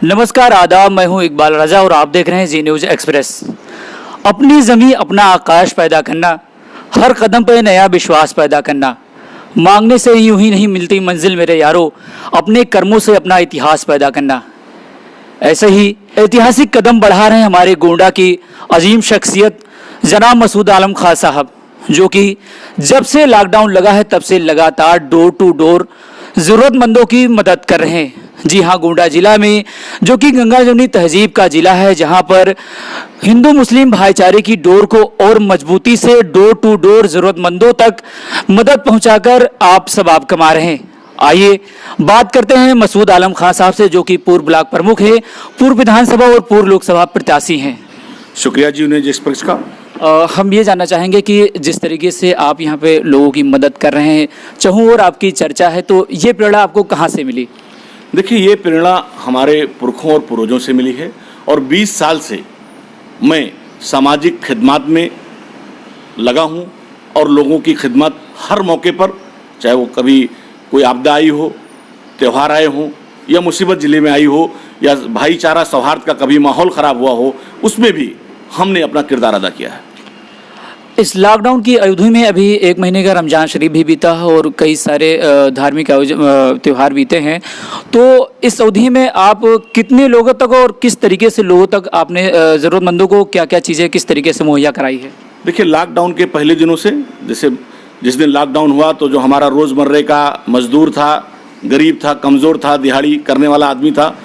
नमस्कार, आदाब। मैं हूं इकबाल रजा और आप देख रहे हैं जी न्यूज़ एक्सप्रेस। अपनी ज़मीं अपना आकाश पैदा करना, हर कदम पे नया विश्वास पैदा करना, मांगने से यूं ही नहीं मिलती मंजिल मेरे यारो, अपने कर्मों से अपना इतिहास पैदा करना। ऐसे ही ऐतिहासिक कदम बढ़ा रहे हैं हमारे गोंडा की अजीम शख्सियत जनाब मसूद आलम खान साहब, जो कि जब से लॉकडाउन लगा है तब से लगातार डोर टू डोर ज़रूरतमंदों की मदद कर रहे हैं। जी हाँ, गोंडा जिला में, जो कि गंगा जमुनी तहजीब का जिला है, जहाँ पर हिंदू मुस्लिम भाईचारे की डोर को और मजबूती से डोर टू डोर ज़रूरतमंदों तक मदद पहुँचाकर आप सवाब कमा रहे हैं। आइए बात करते हैं मसूद आलम खान साहब से, जो कि पूर्व ब्लॉक प्रमुख है, पूर्व विधानसभा और पूर्व लोकसभा प्रत्याशी हैं। शुक्रिया जी उन्हें जिस पक्ष का। हम ये जानना चाहेंगे कि जिस तरीके से आप यहाँ पे लोगों की मदद कर रहे हैं, चहूँ और आपकी चर्चा है, तो ये प्रेरणा आपको कहाँ से मिली? देखिए, ये प्रेरणा हमारे पुरखों और पूर्वजों से मिली है और 20 साल से मैं सामाजिक खिदमत में लगा हूँ और लोगों की खिदमत हर मौके पर, चाहे वो कभी कोई आपदा आई हो, त्यौहार आए हों या मुसीबत ज़िले में आई हो या भाईचारा सौहार्द का कभी माहौल ख़राब हुआ हो, उसमें भी हमने अपना किरदार अदा किया है। इस लॉकडाउन की अवधि में अभी 1 महीने का रमज़ान शरीफ भी बीता है और कई सारे धार्मिक त्यौहार बीते हैं, तो इस अवधि में आप कितने लोगों तक और किस तरीके से लोगों तक आपने ज़रूरतमंदों को क्या क्या चीज़ें किस तरीके से मुहैया कराई है? देखिए, लॉकडाउन के पहले दिनों से, जैसे जिस दिन लॉकडाउन हुआ तो जो हमारा रोज़मर्रे का मजदूर था, गरीब था, कमज़ोर था, दिहाड़ी करने वाला आदमी था,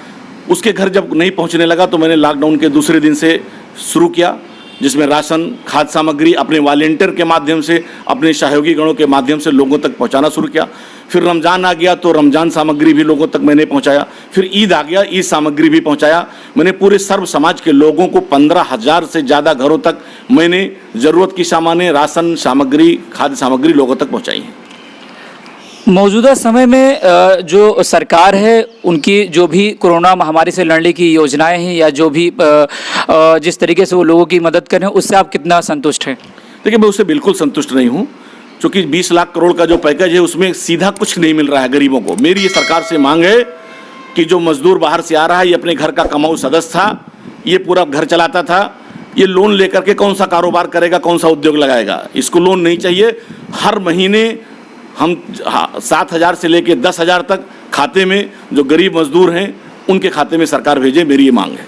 उसके घर जब नहीं पहुंचने लगा तो मैंने लॉकडाउन के दूसरे दिन से शुरू किया, जिसमें राशन, खाद्य सामग्री अपने वॉलेंटियर के माध्यम से, अपने सहयोगी गणों के माध्यम से लोगों तक पहुंचाना शुरू किया। फिर रमज़ान आ गया तो रमज़ान सामग्री भी लोगों तक मैंने पहुंचाया। फिर ईद आ गया, ईद सामग्री भी पहुंचाया। मैंने पूरे सर्व समाज के लोगों को 15,000 से ज़्यादा घरों तक मैंने ज़रूरत की सामानें, राशन सामग्री, खाद्य सामग्री लोगों तक पहुँचाई है। मौजूदा समय में जो सरकार है, उनकी जो भी कोरोना महामारी से लड़ने की योजनाएं हैं या जो भी जिस तरीके से वो लोगों की मदद कर रहे हैं, उससे आप कितना संतुष्ट हैं? देखिए, मैं उससे बिल्कुल संतुष्ट नहीं हूँ, क्योंकि 20 लाख करोड़ का जो पैकेज है उसमें सीधा कुछ नहीं मिल रहा है गरीबों को। मेरी ये सरकार से मांग है कि जो मजदूर बाहर से आ रहा है, ये अपने घर का कमाऊ सदस्य था, ये पूरा घर चलाता था, ये लोन लेकर के कौन सा कारोबार करेगा, कौन सा उद्योग लगाएगा? इसको लोन नहीं चाहिए। हर महीने हम 7,000 से लेकर 10,000 तक खाते में जो गरीब मजदूर हैं उनके खाते में सरकार भेजे, मेरी ये मांग है।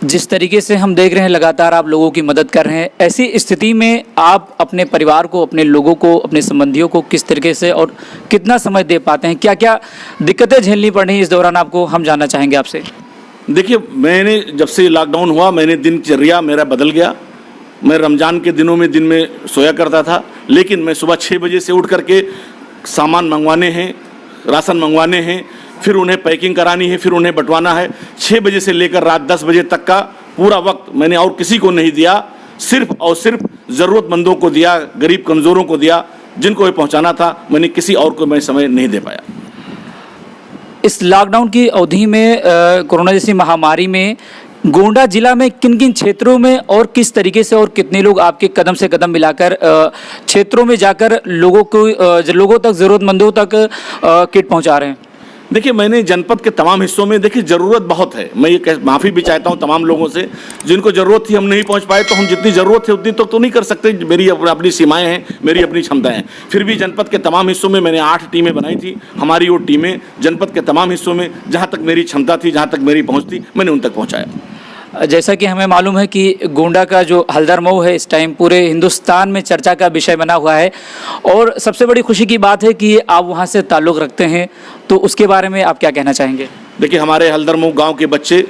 जिस तरीके से हम देख रहे हैं लगातार आप लोगों की मदद कर रहे हैं, ऐसी स्थिति में आप अपने परिवार को, अपने लोगों को, अपने संबंधियों को किस तरीके से और कितना समय दे पाते हैं? क्या क्या दिक्कतें झेलनी पड़ रही हैं इस दौरान आपको, हम जानना चाहेंगे आपसे। देखिए, मैंने जब से लॉकडाउन हुआ, मैंने दिनचर्या मेरा बदल गया। मैं रमज़ान के दिनों में दिन में सोया करता था, लेकिन मैं सुबह 6 बजे से उठ करके सामान मंगवाने हैं, राशन मंगवाने हैं, फिर उन्हें पैकिंग करानी है, फिर उन्हें बंटवाना है। 6 बजे से लेकर रात 10 बजे तक का पूरा वक्त मैंने और किसी को नहीं दिया, सिर्फ और सिर्फ ज़रूरतमंदों को दिया, गरीब कमज़ोरों को दिया, जिनको ये पहुंचाना था। मैंने किसी और को मैं समय नहीं दे पाया। इस लॉकडाउन की अवधि में कोरोना जैसी महामारी में गोंडा जिला में किन किन क्षेत्रों में और किस तरीके से और कितने लोग आपके कदम से कदम मिलाकर क्षेत्रों में जाकर लोगों तक, ज़रूरतमंदों तक किट पहुंचा रहे हैं? देखिए, मैंने जनपद के तमाम हिस्सों में, देखिए ज़रूरत बहुत है, मैं ये माफ़ी भी चाहता हूँ तमाम लोगों से जिनको ज़रूरत थी, हम नहीं पहुँच पाए। तो हम जितनी ज़रूरत है उतनी तो नहीं कर सकते, मेरी अपनी सीमाएं हैं, मेरी अपनी क्षमताएं हैं। फिर भी जनपद के तमाम हिस्सों में मैंने 8 टीमें बनाई थी। हमारी वो टीमें जनपद के तमाम हिस्सों में जहाँ तक मेरी क्षमता थी, जहाँ तक मेरी पहुँच थी, मैंने उन तक पहुँचाया। जैसा कि हमें मालूम है कि गोंडा का जो हल्दर मऊ है इस टाइम पूरे हिंदुस्तान में चर्चा का विषय बना हुआ है और सबसे बड़ी खुशी की बात है कि आप वहां से ताल्लुक़ रखते हैं, तो उसके बारे में आप क्या कहना चाहेंगे? देखिए, हमारे हल्दर मऊ गाँव के बच्चे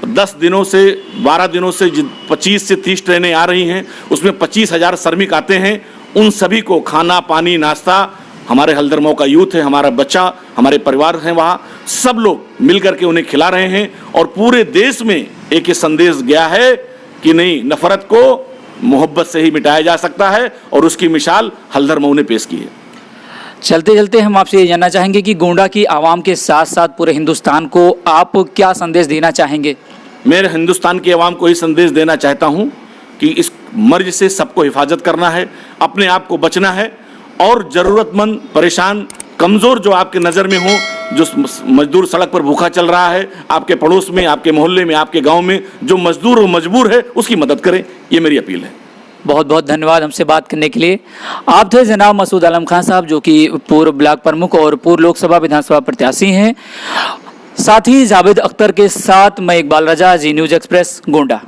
10 दिनों से 12 दिनों से 25 से 30 ट्रेनें आ रही हैं, उसमें 25,000 श्रमिक आते हैं। उन सभी को खाना, पानी, नाश्ता, हमारे हल्दर मऊ का यूथ है, हमारा बच्चा, हमारे परिवार हैं, वहाँ सब लोग मिल करके उन्हें खिला रहे हैं। और पूरे देश में एक ये संदेश गया है कि नहीं, नफरत को मोहब्बत से ही मिटाया जा सकता है, और उसकी मिसाल हल्दर मऊ ने पेश की है। चलते चलते हम आपसे ये जानना चाहेंगे कि गोंडा की आवाम के साथ साथ पूरे हिंदुस्तान को आप क्या संदेश देना चाहेंगे? मेरे हिंदुस्तान की आवाम को ये संदेश देना चाहता हूँ कि इस मर्ज से सबको हिफाजत करना है, अपने आप को बचना है और ज़रूरतमंद, परेशान, कमज़ोर जो आपके नज़र में हो, जो मजदूर सड़क पर भूखा चल रहा है, आपके पड़ोस में, आपके मोहल्ले में, आपके गांव में जो मजदूर और मजबूर है, उसकी मदद करें, ये मेरी अपील है। बहुत बहुत धन्यवाद हमसे बात करने के लिए। आप थे जनाब मसूद आलम खान साहब, जो कि पूर्व ब्लॉक प्रमुख और पूर्व लोकसभा विधानसभा प्रत्याशी हैं। साथ ही जावेद अख्तर के साथ मैं इकबाल रजा, जी न्यूज़ एक्सप्रेस, गोंडा।